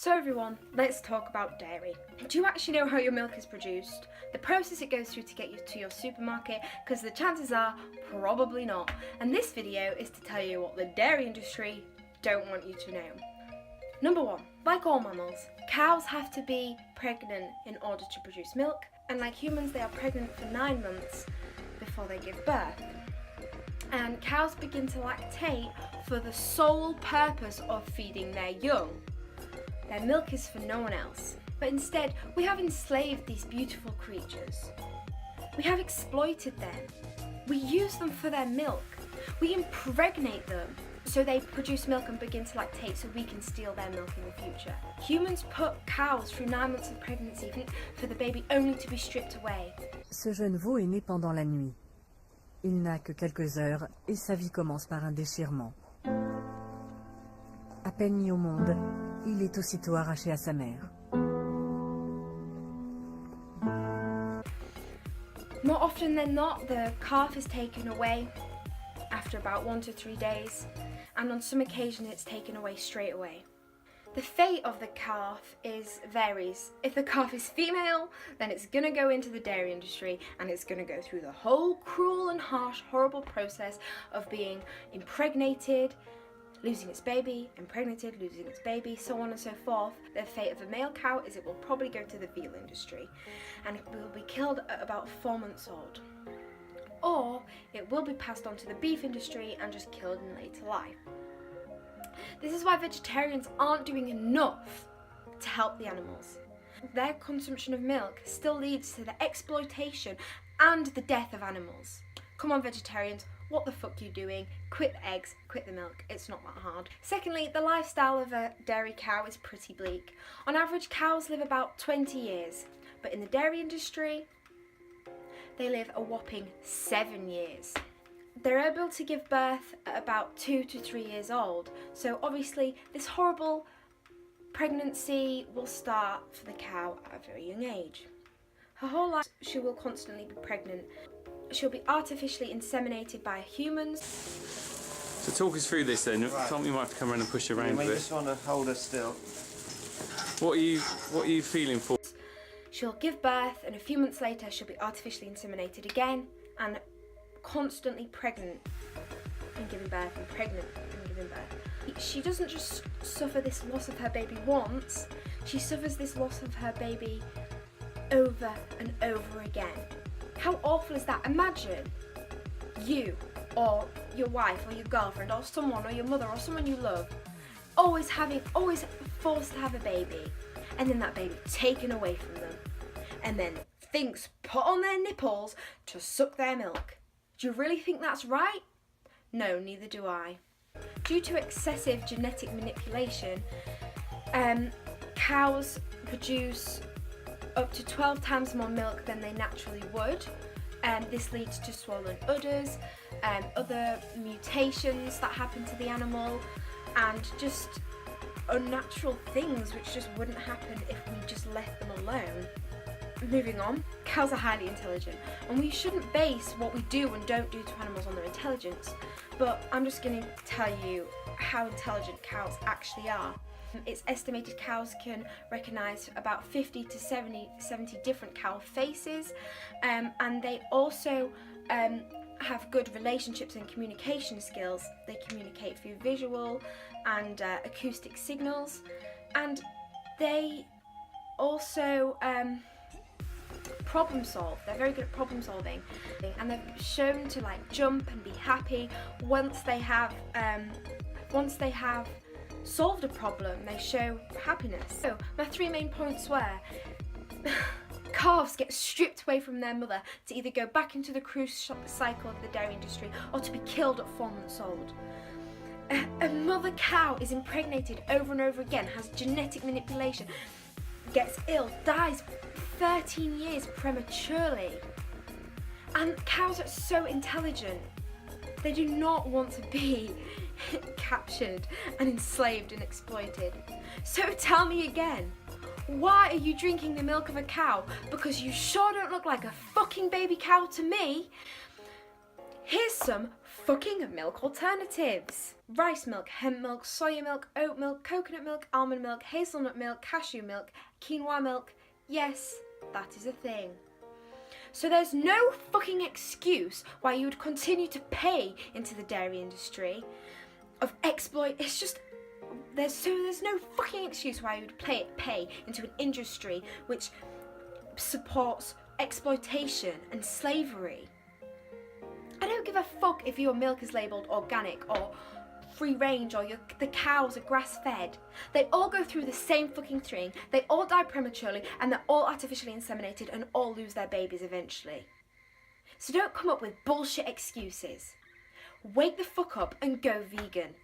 So everyone, let's talk about dairy. Do you actually know how your milk is produced? The process it goes through to get you to your supermarket? Because the chances are probably not. And this video is to tell you what the dairy industry don't want you to know. Number one, like all mammals, cows have to be pregnant in order to produce milk, and like humans they are pregnant for 9 months before they give birth. And cows begin to lactate for the sole purpose of feeding their young. Their milk is for no one else. But instead, we have enslaved these beautiful creatures. We have exploited them. We use them for their milk. We impregnate them so they produce milk and begin to lactate so we can steal their milk in the future. Humans put cows through 9 months of pregnancy for the baby only to be stripped away. Ce jeune veau est né pendant la nuit. Il n'a que quelques heures et sa vie commence par un déchirement. À peine mis au monde, il est aussitôt arraché à sa mère. More often than not, the calf is taken away after about 1 to 3 days, and on some occasions it's taken away straight away. The fate of the calf varies. If the calf is female, then it's going to go into the dairy industry and it's going to go through the whole cruel and harsh, horrible process of being impregnated, losing its baby, impregnated, losing its baby, so on and so forth. The fate of a male cow is it will probably go to the veal industry and it will be killed at about 4 months old. Or it will be passed on to the beef industry and just killed in later life. This is why vegetarians aren't doing enough to help the animals. Their consumption of milk still leads to the exploitation and the death of animals. Come on vegetarians, what the fuck are you doing? Quit the eggs, quit the milk, it's not that hard. Secondly, the lifestyle of a dairy cow is pretty bleak. On average, cows live about 20 years, but in the dairy industry, they live a whopping 7 years. They're able to give birth at about 2 to 3 years old, so obviously this horrible pregnancy will start for the cow at a very young age. Her whole life she will constantly be pregnant. She'll be artificially inseminated by humans. So talk us through this then. Right. Something you might have to come around and push you around a bit. We just want to hold her still. What are you feeling for? She'll give birth and a few months later she'll be artificially inseminated again and constantly pregnant and giving birth and pregnant and giving birth. She doesn't just suffer this loss of her baby once, she suffers this loss of her baby over and over again. How awful is that? Imagine you or your wife or your girlfriend or someone or your mother or someone you love always forced to have a baby and then that baby taken away from them and then things put on their nipples to suck their milk. Do you really think that's right? No, neither do I. Due to excessive genetic manipulation, cows produce up to 12 times more milk than they naturally would. This leads to swollen udders, other mutations that happen to the animal, and just unnatural things which just wouldn't happen if we just left them alone. Moving on, cows are highly intelligent, and we shouldn't base what we do and don't do to animals on their intelligence, but I'm just going to tell you how intelligent cows actually are. It's estimated cows can recognise about 50 to 70 different cow faces, and they also have good relationships and communication skills. They communicate through visual and acoustic signals, and they also problem solve. They're very good at problem solving, and they're shown to like jump and be happy once they have solved a problem. They show happiness. So my 3 main points were calves get stripped away from their mother to either go back into the cruise cycle of the dairy industry or to be killed at 4 months old. A mother cow is impregnated over and over again, has genetic manipulation, gets ill, dies 13 years prematurely. And cows are so intelligent. They do not want to be captured and enslaved and exploited. So tell me again, why are you drinking the milk of a cow? Because you sure don't look like a fucking baby cow to me. Here's some fucking milk alternatives. Rice milk, hemp milk, soya milk, oat milk, coconut milk, almond milk, hazelnut milk, cashew milk, quinoa milk. Yes, that is a thing. So there's no fucking excuse why you would continue to pay into the dairy industry of exploit. It's just there's no fucking excuse why you would pay into an industry which supports exploitation and slavery. I don't give a fuck if your milk is labelled organic or free range or the cows are grass fed. They all go through the same fucking thing. They all die prematurely and they're all artificially inseminated and all lose their babies eventually. So don't come up with bullshit excuses. Wake the fuck up and go vegan.